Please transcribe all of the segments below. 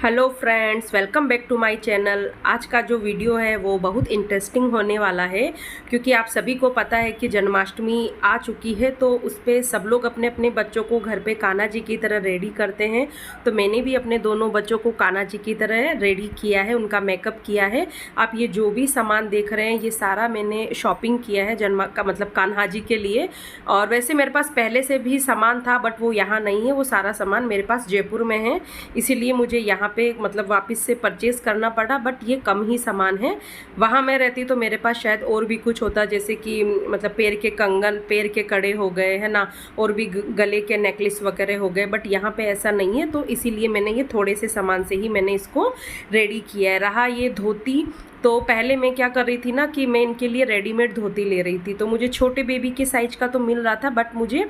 Hello friends, welcome back to my channel. आज का जो वीडियो है वो बहुत इंटरेस्टिंग होने वाला है क्योंकि आप सभी को पता है कि जन्माष्टमी आ चुकी है। तो उस पर सब लोग अपने अपने बच्चों को घर पे कान्हा जी की तरह रेडी करते हैं। तो मैंने भी अपने दोनों बच्चों को कान्हा जी की तरह रेडी किया है, उनका मेकअप किया है। आप ये जो भी सामान देख रहे हैं ये सारा मैंने शॉपिंग किया है जन्मा का मतलब कान्हा जी के लिए। और वैसे मेरे पास पहले से भी सामान था बट वो यहाँ नहीं है, वो सारा सामान मेरे पास जयपुर में है, इसीलिए मुझे यहाँ पे मतलब वापस से परचेज करना पड़ा। बट ये कम ही सामान है। वहाँ मैं रहती तो मेरे पास शायद और भी कुछ होता, जैसे कि मतलब पैर के कंगन, पैर के कड़े हो गए है ना, और भी गले के नेकलेस वगैरह हो गए। बट यहाँ पे ऐसा नहीं है, तो इसीलिए मैंने ये थोड़े से सामान से ही मैंने इसको रेडी किया है। रहा ये धोती, तो पहले मैं क्या कर रही थी ना कि मैं इनके लिए रेडीमेड धोती ले रही थी। तो मुझे छोटे बेबी के साइज का तो मिल रहा था बट मुझे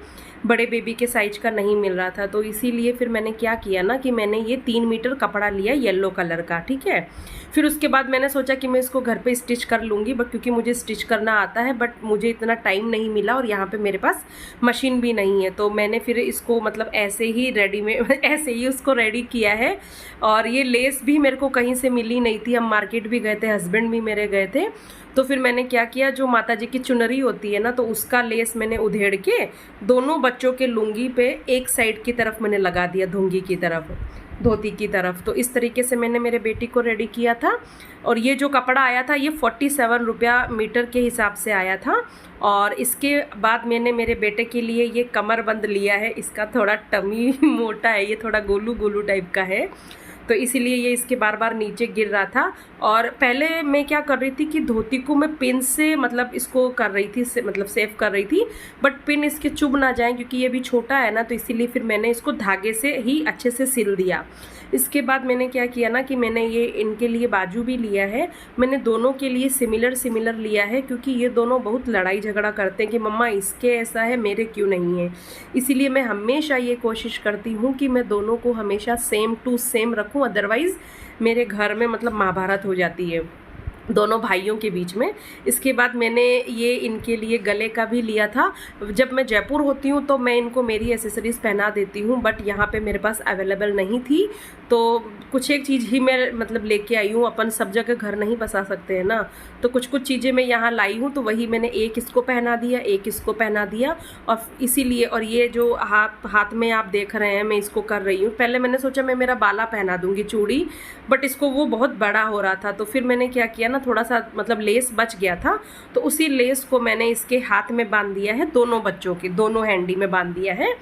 बड़े बेबी के साइज का नहीं मिल रहा था। तो इसीलिए फिर मैंने क्या किया ना कि मैंने ये 3 मीटर कपड़ा लिया येलो कलर का, ठीक है। फिर उसके बाद मैंने सोचा कि मैं इसको घर पे स्टिच कर लूँगी, बट क्योंकि मुझे स्टिच करना आता है बट मुझे इतना टाइम नहीं मिला और यहाँ पे मेरे पास मशीन भी नहीं है। तो मैंने फिर इसको मतलब ऐसे ही रेडीमेड ऐसे ही उसको रेडी किया है। और ये लेस भी मेरे को कहीं से मिली नहीं थी, हम मार्केट भी गए थे, हस्बैंड भी मेरे गए थे। तो फिर मैंने क्या किया, जो माता जी की चुनरी होती है ना, तो उसका लेस मैंने उधेड़ के दोनों बच्चों के लुंगी पे एक साइड की तरफ मैंने लगा दिया, धुंगी की तरफ, धोती की तरफ। तो इस तरीके से मैंने मेरे बेटी को रेडी किया था। और ये जो कपड़ा आया था ये 47 रुपया मीटर के हिसाब से आया था। और इसके बाद मैंने मेरे बेटे के लिए ये कमरबंद लिया है। इसका थोड़ा टमी मोटा है, ये थोड़ा गोलू गोलू टाइप का है, तो इसीलिए ये इसके बार बार नीचे गिर रहा था। और पहले मैं क्या कर रही थी कि धोती को मैं पिन से मतलब इसको कर रही थी, मतलब सेव कर रही थी, बट पिन इसके चुभ ना जाए क्योंकि ये भी छोटा है ना, तो इसीलिए फिर मैंने इसको धागे से ही अच्छे से सिल दिया। इसके बाद मैंने क्या किया ना कि मैंने ये इनके लिए बाजू भी लिया है। मैंने दोनों के लिए सिमिलर लिया है क्योंकि ये दोनों बहुत लड़ाई झगड़ा करते हैं कि मम्मा इसके ऐसा है, मेरे क्यों नहीं है। इसीलिए मैं हमेशा ये कोशिश करती हूँ कि मैं दोनों को हमेशा सेम टू सेम रखूँ, अदरवाइज़ मेरे घर में मतलब महाभारत हो जाती है दोनों भाइयों के बीच में। इसके बाद मैंने ये इनके लिए गले का भी लिया था। जब मैं जयपुर होती हूँ तो मैं इनको मेरी एसेसरीज़ पहना देती हूँ, बट यहाँ पे मेरे पास अवेलेबल नहीं थी, तो कुछ एक चीज़ ही मैं मतलब लेके आई हूँ। अपन सब जगह घर नहीं बसा सकते हैं ना, तो कुछ कुछ चीज़ें मैं यहाँ लाई हूँ, तो वही मैंने एक इसको पहना दिया, एक इसको पहना दिया। और इसीलिए, और ये जो हाथ में आप देख रहे हैं मैं इसको कर रही हूँ। पहले मैंने सोचा मैं मेरा बाला पहना दूँगी चूड़ी, बट इसको वो बहुत बड़ा हो रहा था, तो फिर मैंने क्या किया ना, थोड़ा सा मतलब लेस बच गया था, तो उसी लेस को मैंने इसके हाथ में बांध दिया है, दोनों बच्चों के दोनों हैंडी में बांध दिया है।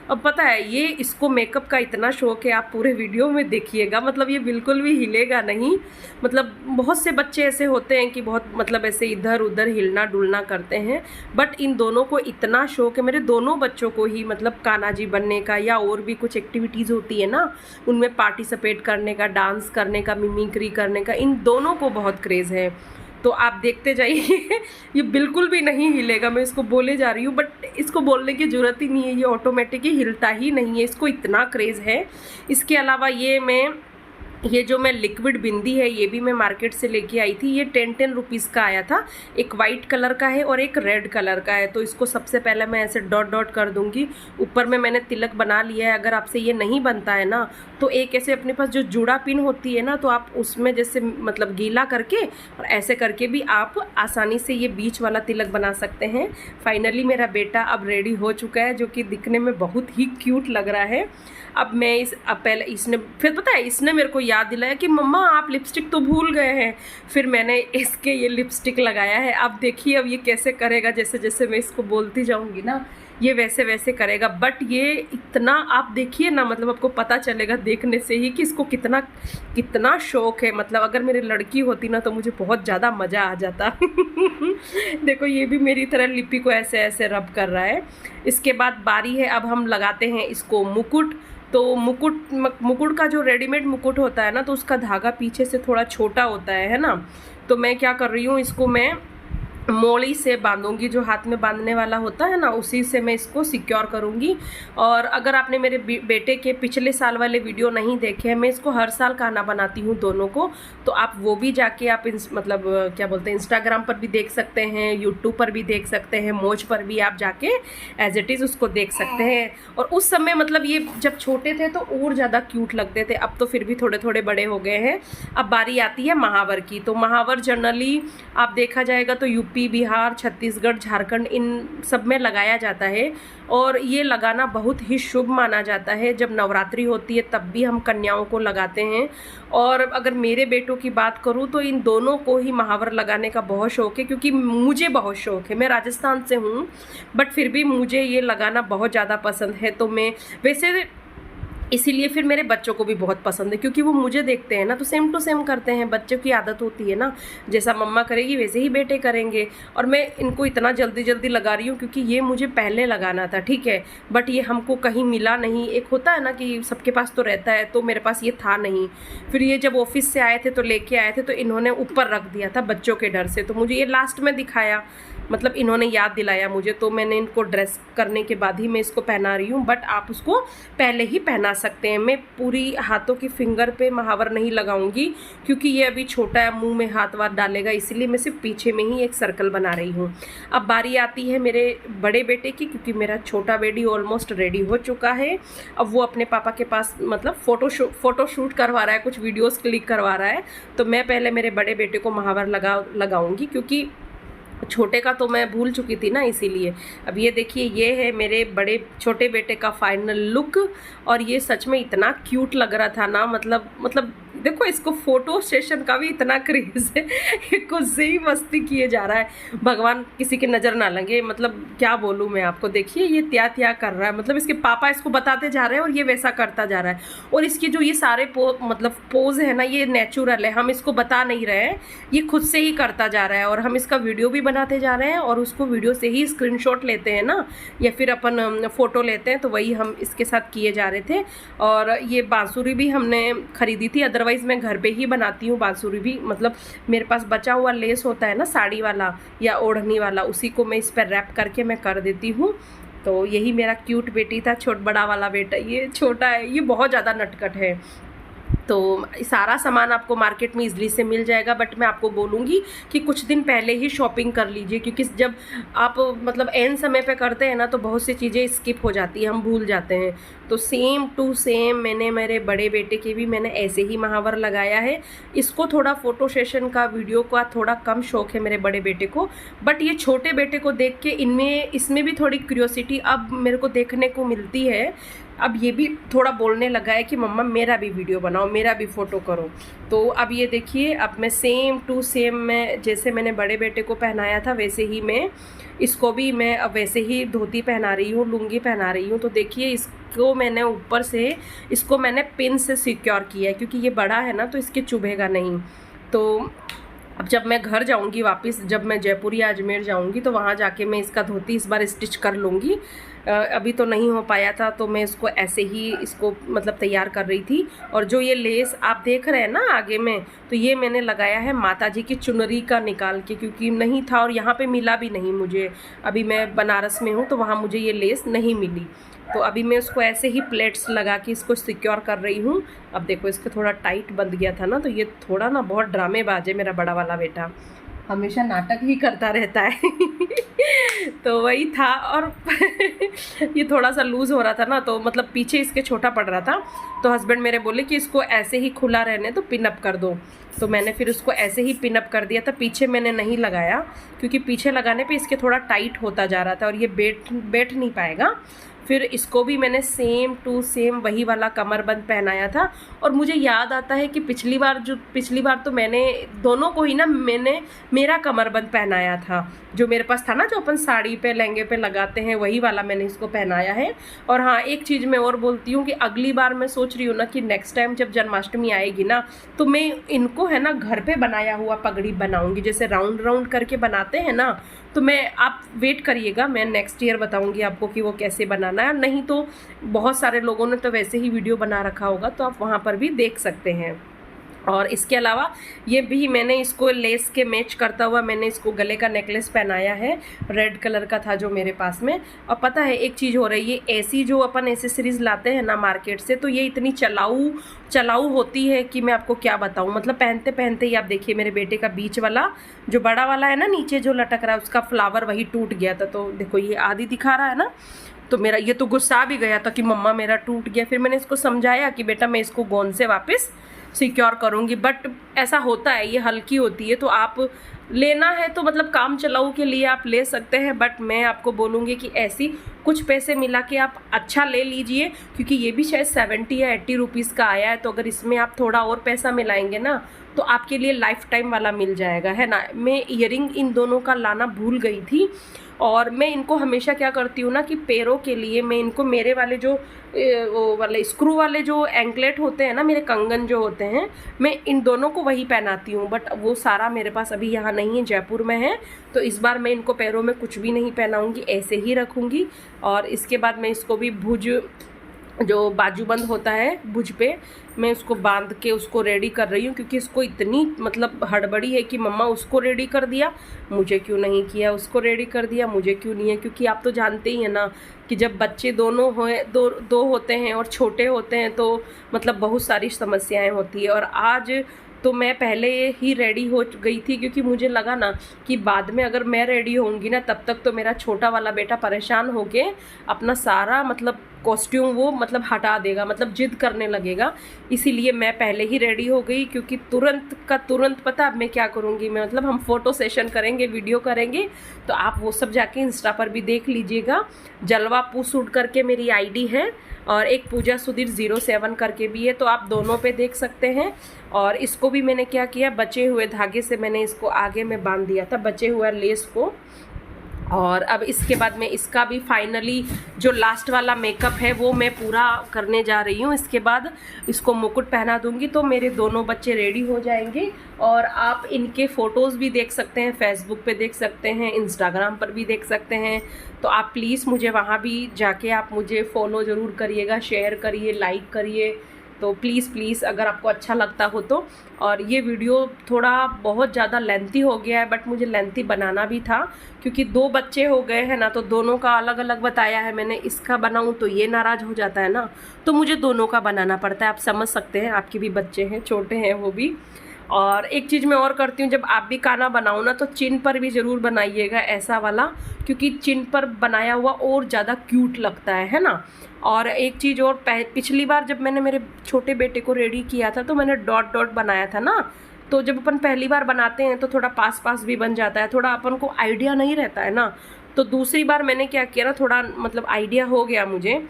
अब पता है ये इसको मेकअप का इतना शौक है, आप पूरे वीडियो में देखिएगा, मतलब ये बिल्कुल भी हिलेगा नहीं। मतलब बहुत से बच्चे ऐसे होते हैं कि बहुत मतलब ऐसे इधर उधर हिलना डुलना करते हैं, बट इन दोनों को इतना शौक है, मेरे दोनों बच्चों को ही, मतलब कान्हा जी बनने का या और भी कुछ एक्टिविटीज़ होती है ना उनमें पार्टिसिपेट करने का, डांस करने का, मिमिक्री करने का, इन दोनों को बहुत क्रेज़ है। तो आप देखते जाइए ये बिल्कुल भी नहीं हिलेगा, मैं इसको बोले जा रही हूँ बट इसको बोलने की ज़रूरत ही नहीं है, ये ऑटोमेटिक ही हिलता ही नहीं है, इसको इतना क्रेज़ है। इसके अलावा ये जो मैं लिक्विड बिंदी है ये भी मैं मार्केट से लेके आई थी। ये 10 रुपीज़ का आया था, एक वाइट कलर का है और एक रेड कलर का है। तो इसको सबसे पहले मैं ऐसे डॉट डॉट कर दूंगी। ऊपर में मैंने तिलक बना लिया है। अगर आपसे ये नहीं बनता है ना तो एक ऐसे अपने पास जो जुड़ा पिन होती है ना, तो आप उसमें जैसे मतलब गीला करके और ऐसे करके भी आप आसानी से ये बीच वाला तिलक बना सकते हैं। फाइनली मेरा बेटा अब रेडी हो चुका है, जो कि दिखने में बहुत ही क्यूट लग रहा है। अब पहले इसने, फिर पता है इसने मेरे को याद दिलाया कि मम्मा आप लिपस्टिक तो भूल गए हैं। फिर मैंने इसके ये लिपस्टिक लगाया है। अब देखिए अब ये कैसे करेगा, जैसे जैसे मैं इसको बोलती जाऊंगी ना ये वैसे वैसे करेगा। बट ये इतना आप देखिए ना, मतलब आपको पता चलेगा देखने से ही कि इसको कितना कितना शौक है। मतलब अगर मेरी लड़की होती ना तो मुझे बहुत ज़्यादा मज़ा आ जाता देखो ये भी मेरी तरह लिपि को ऐसे ऐसे रब कर रहा है। इसके बाद बारी है, अब हम लगाते हैं इसको मुकुट। तो मुकुट का जो रेडीमेड मुकुट होता है ना, तो उसका धागा पीछे से थोड़ा छोटा होता है ना। तो मैं क्या कर रही हूँ, इसको मैं मोड़ी से बांधूंगी, जो हाथ में बांधने वाला होता है ना, उसी से मैं इसको सिक्योर करूंगी। और अगर आपने मेरे बेटे के पिछले साल वाले वीडियो नहीं देखे हैं, मैं इसको हर साल खाना बनाती हूँ दोनों को, तो आप वो भी जाके आप मतलब क्या बोलते हैं, इंस्टाग्राम पर भी देख सकते हैं, यूट्यूब पर भी देख सकते हैं, मौज पर भी आप जाके एज इट इज़ उसको देख सकते हैं। और उस समय मतलब ये जब छोटे थे तो और ज़्यादा क्यूट लगते थे, अब तो फिर भी थोड़े थोड़े बड़े हो गए हैं। अब बारी आती है महावर की। तो महावर जनरली आप देखा जाएगा तो यूपी, बिहार, छत्तीसगढ़, झारखंड, इन सब में लगाया जाता है। और ये लगाना बहुत ही शुभ माना जाता है। जब नवरात्रि होती है तब भी हम कन्याओं को लगाते हैं। और अगर मेरे बेटों की बात करूँ तो इन दोनों को ही महावर लगाने का बहुत शौक़ है, क्योंकि मुझे बहुत शौक़ है। मैं राजस्थान से हूँ बट फिर भी मुझे ये लगाना बहुत ज़्यादा पसंद है। तो मैं वैसे इसीलिए फिर मेरे बच्चों को भी बहुत पसंद है, क्योंकि वो मुझे देखते हैं ना तो सेम टू सेम करते हैं। बच्चों की आदत होती है ना, जैसा मम्मा करेगी वैसे ही बेटे करेंगे। और मैं इनको इतना जल्दी जल्दी लगा रही हूँ क्योंकि ये मुझे पहले लगाना था, ठीक है, बट ये हमको कहीं मिला नहीं। एक होता है ना कि सबके पास तो रहता है, तो मेरे पास ये था नहीं। फिर ये जब ऑफिस से आए थे तो लेके आए थे, तो इन्होंने ऊपर रख दिया था बच्चों के डर से, तो मुझे ये लास्ट में दिखाया, मतलब इन्होंने याद दिलाया मुझे, तो मैंने इनको ड्रेस करने के बाद ही मैं इसको पहना रही हूँ। बट आप उसको पहले ही पहना सकते हैं। मैं पूरी हाथों की फिंगर पे महावर नहीं लगाऊंगी क्योंकि ये अभी छोटा है, मुंह में हाथ वाथ डालेगा, इसलिए मैं सिर्फ पीछे में ही एक सर्कल बना रही हूँ। अब बारी आती है मेरे बड़े बेटे की, क्योंकि मेरा छोटा बेटी ऑलमोस्ट रेडी हो चुका है। अब वो अपने पापा के पास मतलब फ़ोटो शूट करवा रहा है, कुछ वीडियोज़ क्लिक करवा रहा है। तो मैं पहले मेरे बड़े बेटे को महावर लगाऊंगी, क्योंकि छोटे का तो मैं भूल चुकी थी ना, इसीलिए। अब ये देखिए, ये है मेरे छोटे बेटे का फाइनल लुक। और ये सच में इतना क्यूट लग रहा था ना, मतलब देखो, इसको फोटो सेशन का भी इतना क्रेज है, ये खुद से ही मस्ती किए जा रहा है। भगवान किसी की नज़र ना लगे, मतलब क्या बोलूँ मैं आपको। देखिए ये त्या कर रहा है, मतलब इसके पापा इसको बताते जा रहे हैं और ये वैसा करता जा रहा है। और इसके जो ये सारे मतलब पोज है ना, ये नेचुरल है, हम इसको बता नहीं रहे हैं, ये खुद से ही करता जा रहा है। और हम इसका वीडियो भी बनाते जा रहे हैं और उसको वीडियो से ही स्क्रीनशॉट लेते हैं ना, या फिर अपन फ़ोटो लेते हैं, तो वही हम इसके साथ किए जा रहे थे। और ये बांसुरी भी हमने ख़रीदी थी, अदरवाइज़ मैं घर पे ही बनाती हूँ बांसुरी भी। मतलब मेरे पास बचा हुआ लेस होता है ना, साड़ी वाला या ओढ़नी वाला, उसी को मैं इस पर रैप करके मैं कर देती हूँ। तो यही मेरा क्यूट बेटी था। बड़ा वाला बेटा ये छोटा है, ये बहुत ज़्यादा नटखट है। तो सारा सामान आपको मार्केट में इजली से मिल जाएगा, बट मैं आपको बोलूँगी कि कुछ दिन पहले ही शॉपिंग कर लीजिए, क्योंकि जब आप मतलब एंड समय पे करते हैं ना तो बहुत सी चीज़ें स्किप हो जाती हैं, हम भूल जाते हैं। तो सेम टू सेम मैंने मेरे बड़े बेटे के भी मैंने ऐसे ही महावर लगाया है। इसको थोड़ा फ़ोटो सेशन का, वीडियो का थोड़ा कम शौक़ है मेरे बड़े बेटे को, बट ये छोटे बेटे को देख के इसमें भी थोड़ी क्यूरियोसिटी अब मेरे को देखने को मिलती है। अब ये भी थोड़ा बोलने लगा है कि मम्मा मेरा भी वीडियो बनाओ, मेरा भी फ़ोटो करो। तो अब ये देखिए, अब मैं सेम टू सेम मैं जैसे मैंने बड़े बेटे को पहनाया था वैसे ही मैं इसको भी मैं अब वैसे ही धोती पहना रही हूँ, लुंगी पहना रही हूँ। तो देखिए, इसको मैंने ऊपर से इसको मैंने पिन से सिक्योर किया है, क्योंकि ये बड़ा है ना तो इसके चुभेगा नहीं। तो अब जब मैं घर जाऊंगी वापस, जब मैं जयपुर या अजमेर जाऊंगी तो वहाँ जाके मैं इसका धोती इस बार स्टिच कर लूँगी। अभी तो नहीं हो पाया था, तो मैं इसको ऐसे ही इसको मतलब तैयार कर रही थी। और जो ये लेस आप देख रहे हैं ना आगे में, तो ये मैंने लगाया है माता जी की चुनरी का निकाल के, क्योंकि नहीं था और यहाँ पे मिला भी नहीं मुझे। अभी मैं बनारस में हूँ तो वहाँ मुझे ये लेस नहीं मिली, तो अभी मैं उसको ऐसे ही प्लेट्स लगा के इसको सिक्योर कर रही हूँ। अब देखो, इसको थोड़ा टाइट बंध गया था ना, तो ये थोड़ा ना बहुत ड्रामेबाज है मेरा बड़ा वाला बेटा, हमेशा नाटक ही करता रहता है। तो वही था। और ये थोड़ा सा लूज़ हो रहा था ना, तो मतलब पीछे इसके छोटा पड़ रहा था, तो हस्बैंड मेरे बोले कि इसको ऐसे ही खुला रहने तो पिन अप कर दो। तो मैंने फिर उसको ऐसे ही पिन अप कर दिया था, पीछे मैंने नहीं लगाया, क्योंकि पीछे लगाने पे इसके थोड़ा टाइट होता जा रहा था और ये बैठ नहीं पाएगा। फिर इसको भी मैंने सेम टू सेम वही वाला कमरबंद पहनाया था। और मुझे याद आता है कि पिछली बार तो मैंने दोनों को ही ना मैंने मेरा कमरबंद पहनाया था, जो मेरे पास था ना, जो अपन साड़ी पे लहंगे पे लगाते हैं, वही वाला मैंने इसको पहनाया है। और हाँ, एक चीज़ मैं और बोलती हूँ कि अगली बार मैं सोच रही हूँ ना कि नेक्स्ट टाइम जब जन्माष्टमी आएगी ना, तो मैं इनको है ना घर पे बनाया हुआ पगड़ी बनाऊँगी, जैसे राउंड राउंड करके बनाते हैं ना। तो आप वेट करिएगा, मैं नेक्स्ट ईयर बताऊँगी आपको कि वो कैसे बनाना है। नहीं तो बहुत सारे लोगों ने तो वैसे ही वीडियो बना रखा होगा, तो आप वहाँ पर भी देख सकते हैं। और इसके अलावा ये भी मैंने इसको लेस के मैच करता हुआ मैंने इसको गले का नेकलेस पहनाया है, रेड कलर का था जो मेरे पास में। और पता है एक चीज़ हो रही है, ऐसी जो अपन एसेसरीज़ लाते हैं ना मार्केट से, तो ये इतनी चलाऊ होती है कि मैं आपको क्या बताऊं। मतलब पहनते पहनते ही आप देखिए मेरे बेटे का बीच वाला जो बड़ा वाला है ना नीचे जो लटक रहा है उसका फ्लावर वही टूट गया था। तो देखो ये आधी दिखा रहा है ना, तो मेरा ये तो गुस्सा भी गया था कि मम्मा मेरा टूट गया। फिर मैंने इसको समझाया कि बेटा मैं इसको गोंद से वापस सिक्योर करूँगी, बट ऐसा होता है, ये हल्की होती है तो आप लेना है तो मतलब काम चलाऊ के लिए आप ले सकते हैं। बट मैं आपको बोलूँगी कि ऐसी कुछ पैसे मिला के आप अच्छा ले लीजिए, क्योंकि ये भी शायद 70 या 80 रुपीज़ का आया है। तो अगर इसमें आप थोड़ा और पैसा मिलाएंगे ना तो आपके लिए लाइफ टाइम वाला मिल जाएगा, है ना। मैं ईयरिंग इन दोनों का लाना भूल गई थी, और मैं इनको हमेशा क्या करती हूँ ना कि पैरों के लिए मैं इनको मेरे वाले जो वो वाले स्क्रू वाले जो एंकलेट होते हैं ना, मेरे कंगन जो होते हैं, मैं इन दोनों को वही पहनाती हूँ। बट वो सारा मेरे पास अभी यहाँ नहीं है, जयपुर में है। तो इस बार मैं इनको पैरों में कुछ भी नहीं पहनाऊँगी, ऐसे ही रखूँगी। और इसके बाद मैं इसको भी भुज जो बाजूबंद होता है भुज पे, मैं उसको बांध के उसको रेडी कर रही हूँ, क्योंकि इसको इतनी मतलब हड़बड़ी है कि मम्मा उसको रेडी कर दिया, मुझे क्यों नहीं किया, उसको रेडी कर दिया, मुझे क्यों नहीं है। क्योंकि आप तो जानते ही हैं ना कि जब बच्चे दोनों दो होते हैं और छोटे होते हैं तो मतलब बहुत सारी समस्याएं होती है। और आज तो मैं पहले ही रेडी हो गई थी, क्योंकि मुझे लगा ना कि बाद में अगर मैं रेडी होंगी ना तब तक तो मेरा छोटा वाला बेटा परेशान होके अपना सारा मतलब कॉस्ट्यूम वो मतलब हटा देगा, मतलब जिद करने लगेगा। इसीलिए मैं पहले ही रेडी हो गई, क्योंकि तुरंत का तुरंत पता अब मैं क्या करूँगी, मैं मतलब हम फ़ोटो सेशन करेंगे, वीडियो करेंगे, तो आप वो सब जाके इंस्टा पर भी देख लीजिएगा। जलवा पू सूट करके मेरी आईडी है, और एक पूजा सुधीर 07 करके भी है, तो आप दोनों पे देख सकते हैं। और इसको भी मैंने क्या किया, बचे हुए धागे से मैंने इसको आगे में बांध दिया था, बचे हुए लेस को। और अब इसके बाद में इसका भी फाइनली जो लास्ट वाला मेकअप है वो मैं पूरा करने जा रही हूँ। इसके बाद इसको मुकुट पहना दूंगी तो मेरे दोनों बच्चे रेडी हो जाएंगे। और आप इनके फ़ोटोज़ भी देख सकते हैं, फेसबुक पे देख सकते हैं, इंस्टाग्राम पर भी देख सकते हैं। तो आप प्लीज़ मुझे वहाँ भी जाके आप मुझे फॉलो ज़रूर करिएगा, शेयर करिए, लाइक करिए। तो प्लीज़ अगर आपको अच्छा लगता हो तो। और ये वीडियो थोड़ा बहुत ज़्यादा लेंथी हो गया है, बट मुझे लेंथी बनाना भी था, क्योंकि 2 बच्चे हो गए हैं ना, तो दोनों का अलग अलग बताया है मैंने। इसका बनाऊं तो ये नाराज़ हो जाता है ना, तो मुझे दोनों का बनाना पड़ता है। आप समझ सकते हैं, आपके भी बच्चे हैं, छोटे हैं वो भी। और एक चीज़ मैं और करती हूँ, जब आप भी खाना बनाओ ना तो चिन पर भी ज़रूर बनाइएगा ऐसा वाला, क्योंकि चिन पर बनाया हुआ और ज़्यादा क्यूट लगता है ना। और एक चीज़ और, पिछली बार जब मैंने मेरे छोटे बेटे को रेडी किया था तो मैंने डॉट डॉट बनाया था ना। तो जब अपन पहली बार बनाते हैं तो थोड़ा पास पास भी बन जाता है, थोड़ा अपन को आइडिया नहीं रहता है ना। तो दूसरी बार मैंने क्या किया ना, थोड़ा मतलब आइडिया हो गया मुझे,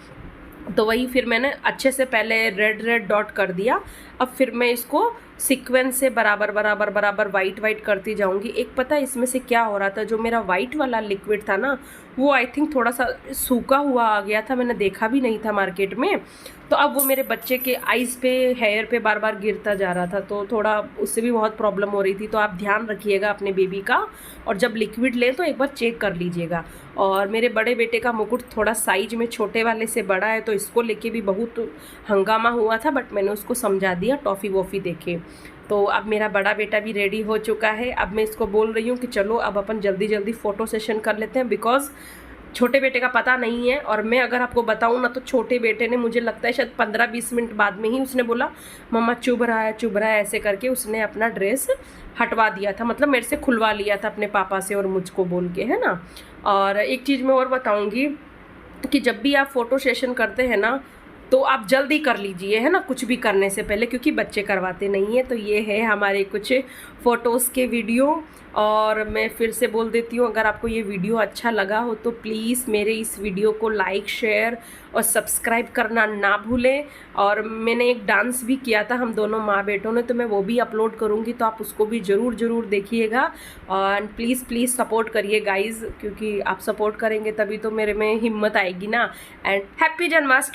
तो वही फिर मैंने अच्छे से पहले रेड डॉट कर दिया। अब फिर मैं इसको सीक्वेंस से बराबर वाइट करती जाऊंगी। एक पता है इसमें से क्या हो रहा था, जो मेरा वाइट वाला लिक्विड था ना वो आई थिंक थोड़ा सा सूखा हुआ आ गया था, मैंने देखा भी नहीं था मार्केट में। तो अब वो मेरे बच्चे के आइज़ पे, हेयर पे बार गिरता जा रहा था, तो थोड़ा उससे भी बहुत प्रॉब्लम हो रही थी। तो आप ध्यान रखिएगा अपने बेबी का, और जब लिक्विड लें तो एक बार चेक कर लीजिएगा। और मेरे बड़े बेटे का मुकुट थोड़ा साइज में छोटे वाले से बड़ा है, तो इसको लेके भी बहुत हंगामा हुआ था, बट मैंने उसको समझा दिया, टॉफ़ी वॉफ़ी देके। तो अब मेरा बड़ा बेटा भी रेडी हो चुका है। अब मैं इसको बोल रही हूँ कि चलो अब अपन जल्दी फ़ोटो सेशन कर लेते हैं, बिकॉज़ छोटे बेटे का पता नहीं है। और मैं अगर आपको बताऊं ना तो छोटे बेटे ने, मुझे लगता है शायद 15-20 मिनट बाद में ही उसने बोला मम्मा चुभ रहा है, ऐसे करके उसने अपना ड्रेस हटवा दिया था, मतलब मेरे से खुलवा लिया था अपने पापा से और मुझको बोल के, है ना। और एक चीज़ मैं और बताऊँगी कि जब भी आप फ़ोटो सेशन करते हैं ना तो आप जल्दी कर लीजिए, है ना, कुछ भी करने से पहले, क्योंकि बच्चे करवाते नहीं हैं। तो ये है हमारे कुछ फ़ोटोज़ के वीडियो। और मैं फिर से बोल देती हूँ, अगर आपको ये वीडियो अच्छा लगा हो तो प्लीज़ मेरे इस वीडियो को लाइक, शेयर और सब्सक्राइब करना ना भूलें। और मैंने एक डांस भी किया था हम दोनों माँ बेटों ने, तो मैं वो भी अपलोड करूँगी, तो आप उसको भी ज़रूर देखिएगा। और प्लीज़ सपोर्ट करिए गाइज़, क्योंकि आप सपोर्ट करेंगे तभी तो मेरे में हिम्मत आएगी ना। And happy Janmashtami.